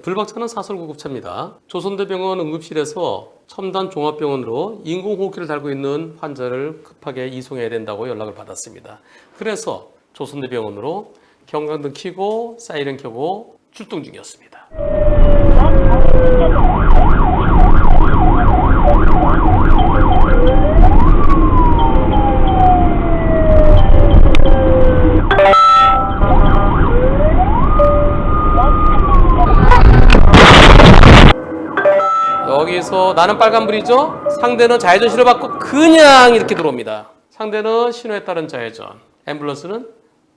불박차는 사설구급차입니다. 조선대병원 응급실에서 첨단 종합병원으로 인공호흡기를 달고 있는 환자를 급하게 이송해야 된다고 연락을 받았습니다. 그래서 조선대병원으로 경광등 켜고 사이렌 켜고 출동 중이었습니다. 여기서 나는 빨간불이죠? 상대는 좌회전 신호 받고 그냥 이렇게 들어옵니다. 상대는 신호에 따른 좌회전. 앰뷸런스는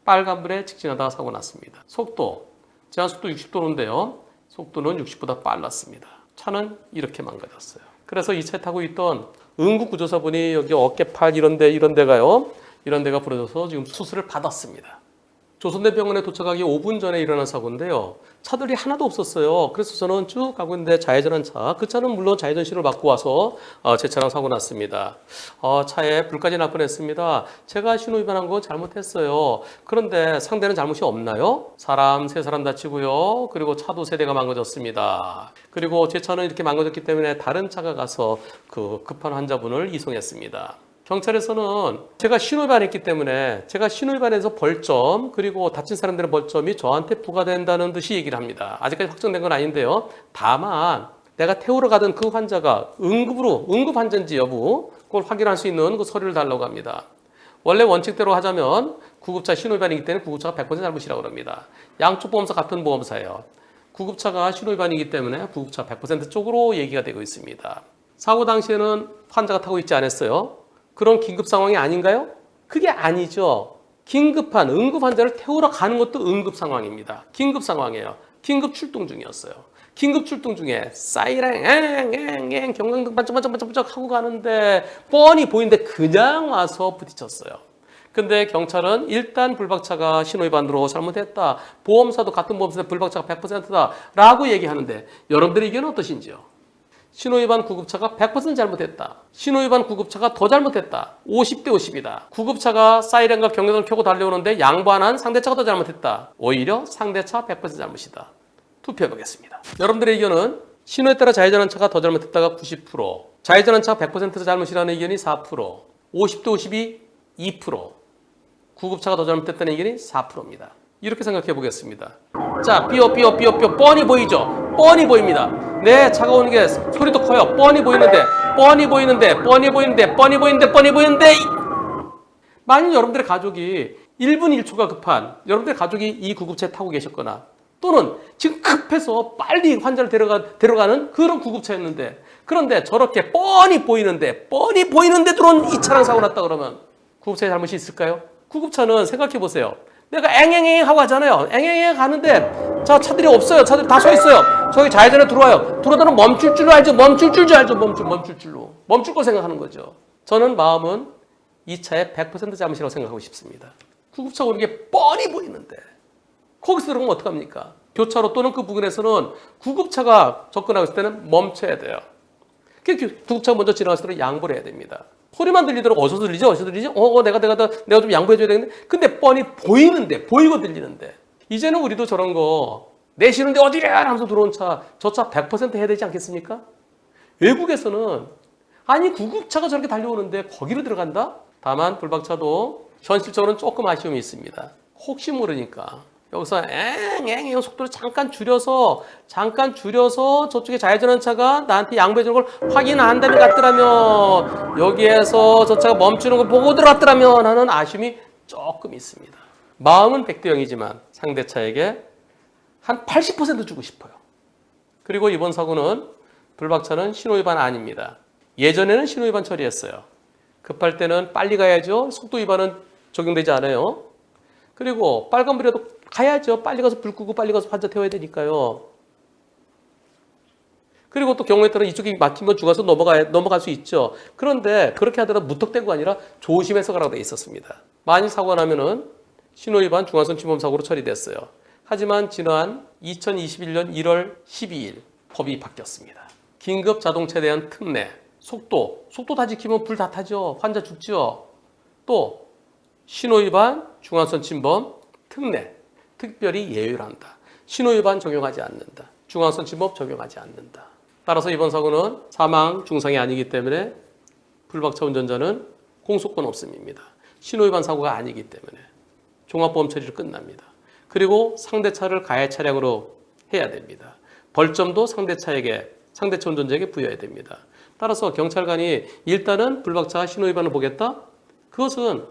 빨간불에 직진하다가 사고 났습니다. 속도, 제한속도 60도인데요. 속도는 60보다 빨랐습니다. 차는 이렇게 망가졌어요. 그래서 이 차에 타고 있던 응급구조사분이 여기 어깨, 팔 이런 데가 부러져서 지금 수술을 받았습니다. 조선대병원에 도착하기 5분 전에 일어난 사고인데요. 차들이 하나도 없었어요. 그래서 저는 쭉 가고 있는데 좌회전한 차. 그 차는 물론 좌회전 신호를 받고 와서 제 차랑 사고 났습니다. 차에 불까지 날 뻔했습니다. 제가 신호 위반한 거 잘못했어요. 그런데 상대는 잘못이 없나요? 세 사람 다치고요. 그리고 차도 3대가 망가졌습니다. 그리고 제 차는 이렇게 망가졌기 때문에 다른 차가 가서 그 급한 환자분을 이송했습니다. 경찰에서는 제가 신호위반했기 때문에 제가 신호위반해서 벌점 그리고 다친 사람들의 벌점이 저한테 부과된다는 듯이 얘기를 합니다. 아직까지 확정된 건 아닌데요. 다만 내가 태우러 가던 그 환자가 응급 환자인지 여부 그걸 확인할 수 있는 그 서류를 달라고 합니다. 원래 원칙대로 하자면 구급차 신호위반이기 때문에 구급차가 100% 잘못이라고 합니다. 양쪽 보험사 같은 보험사예요. 구급차가 신호위반이기 때문에 구급차 100% 쪽으로 얘기가 되고 있습니다. 사고 당시에는 환자가 타고 있지 않았어요. 그런 긴급 상황이 아닌가요? 그게 아니죠. 긴급한 응급 환자를 태우러 가는 것도 응급 상황입니다. 긴급 상황이에요. 긴급 출동 중이었어요. 긴급 출동 중에 사이렌 앵 경광등 반짝반짝 하고 가는데 뻔히 보이는데 그냥 와서 부딪혔어요. 근데 경찰은 일단 불박차가 신호위반으로 잘못했다. 보험사도 같은 보험사인데 불박차가 100%다 라고 얘기하는데 여러분들의 의견은 어떠신지요? 신호위반 구급차가 100% 잘못했다. 신호위반 구급차가 더 잘못했다. 50대 50이다. 구급차가 사이렌과 경광등을 켜고 달려오는데 양보 안 한 상대차가 더 잘못했다. 오히려 상대차 100% 잘못이다. 투표해보겠습니다. 여러분들의 의견은 신호에 따라 좌회전한 차가 더 잘못했다가 90%, 좌회전한 차가 100% 잘못이라는 의견이 4%, 50대 50이 2%, 구급차가 더 잘못했다는 의견이 4%입니다. 이렇게 생각해 보겠습니다. 자, 삐어 뻔히 보이죠? 뻔히 보입니다. 네, 차가 오는 게 소리도 커요. 뻔히 보이는데 만약 여러분들의 가족이 1분 1초가 급한 여러분들의 가족이 이 구급차에 타고 계셨거나 또는 지금 급해서 빨리 환자를 데려가는 그런 구급차였는데 그런데 저렇게 뻔히 보이는데 들어온 이 차랑 사고 났다 그러면 구급차에 잘못이 있을까요? 구급차는 생각해 보세요. 내가 앵앵앵 하고 하잖아요. 앵앵앵 가는데 자 차들이 없어요. 차들이 다 서 있어요. 저기 좌회전에 들어와요. 들어오다는 멈출 줄 알죠. 멈출 줄로. 멈출 거 생각하는 거죠. 저는 마음은 이 차의 100% 잘못이라고 생각하고 싶습니다. 구급차가 오는 게 뻔히 보이는데 거기서 들어가면 어떡합니까? 교차로 또는 그 부근에서는 구급차가 접근하고 있을 때는 멈춰야 돼요. 구급차가 먼저 지나갔을 때 양보를 해야 됩니다. 소리만 들리도록 어디서 들리지? 내가 좀 양보해줘야 되겠는데. 근데 뻔히 보이고 들리는데. 이제는 우리도 저런 거, 내쉬는데 어디래? 하면서 들어온 차, 저 차 100% 해야 되지 않겠습니까? 외국에서는, 아니, 구급차가 저렇게 달려오는데 거기로 들어간다? 다만, 불박차도 현실적으로는 조금 아쉬움이 있습니다. 혹시 모르니까. 여기서 앵 속도를 잠깐 줄여서 저쪽에 좌회전한 차가 나한테 양보해주는 걸 확인 안 다음에 갔더라면 여기에서 저 차가 멈추는 걸 보고 들어갔더라면 하는 아쉬움이 조금 있습니다. 마음은 100대 0이지만 상대차에게 한 80% 주고 싶어요. 그리고 이번 사고는 불박차는 신호위반 아닙니다. 예전에는 신호위반 처리했어요. 급할 때는 빨리 가야죠. 속도 위반은 적용되지 않아요. 그리고 빨간불이라도 가야죠. 빨리 가서 불 끄고 빨리 가서 환자 태워야 되니까요. 그리고 또 경우에 따라 이쪽이 막히면 죽어서 넘어갈 수 있죠. 그런데 그렇게 하더라도 무턱대고가 아니라 조심해서 가라고 돼 있었습니다. 만일 사고가 나면은 신호위반 중앙선 침범 사고로 처리됐어요. 하지만 지난 2021년 1월 12일 법이 바뀌었습니다. 긴급 자동차에 대한 특례, 속도 다 지키면 불 다 타죠. 환자 죽죠. 또 신호위반, 중앙선 침범, 특례, 특별히 예외를 한다. 신호위반 적용하지 않는다. 중앙선취법 적용하지 않는다. 따라서 이번 사고는 사망, 중상이 아니기 때문에 불박차 운전자는 공소권 없음입니다. 신호위반 사고가 아니기 때문에 종합보험 처리로 끝납니다. 그리고 상대차를 가해 차량으로 해야 됩니다. 벌점도 상대차 운전자에게 부여해야 됩니다. 따라서 경찰관이 일단은 불박차 신호위반을 보겠다? 그것은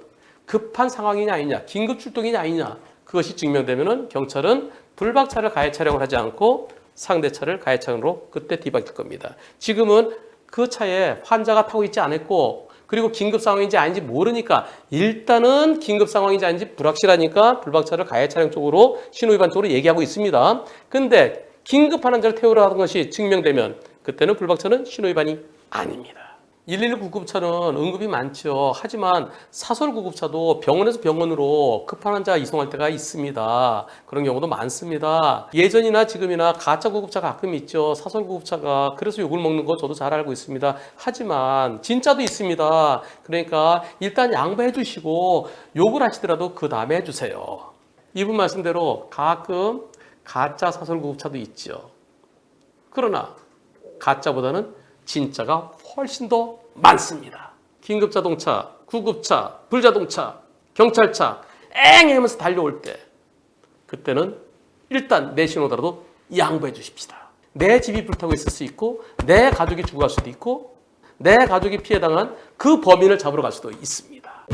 급한 상황이냐 아니냐, 긴급 출동이냐 아니냐, 그것이 증명되면은 경찰은 불박차를 가해 차량을 하지 않고 상대차를 가해 차량으로 그때 뒤바뀔 겁니다. 지금은 그 차에 환자가 타고 있지 않았고 그리고 긴급 상황인지 아닌지 모르니까 일단은 긴급 상황인지 아닌지 불확실하니까 불박차를 가해 차량 쪽으로 신호위반 쪽으로 얘기하고 있습니다. 근데 긴급한 환자를 태우러 가는 것이 증명되면 그때는 불박차는 신호위반이 아닙니다. 119 구급차는 응급이 많죠. 하지만 사설 구급차도 병원에서 병원으로 급한 환자 이송할 때가 있습니다. 그런 경우도 많습니다. 예전이나 지금이나 가짜 구급차 가끔 있죠. 사설 구급차가. 그래서 욕을 먹는 거 저도 잘 알고 있습니다. 하지만 진짜도 있습니다. 그러니까 일단 양보해 주시고 욕을 하시더라도 그 다음에 해주세요. 이분 말씀대로 가끔 가짜 사설 구급차도 있죠. 그러나 가짜보다는 진짜가 훨씬 더 많습니다. 긴급자동차, 구급차, 불자동차, 경찰차 엥 하면서 달려올 때 그때는 일단 내 신호더라도 양보해 주십시다. 내 집이 불타고 있을 수 있고 내 가족이 죽어갈 수도 있고 내 가족이 피해당한 그 범인을 잡으러 갈 수도 있습니다.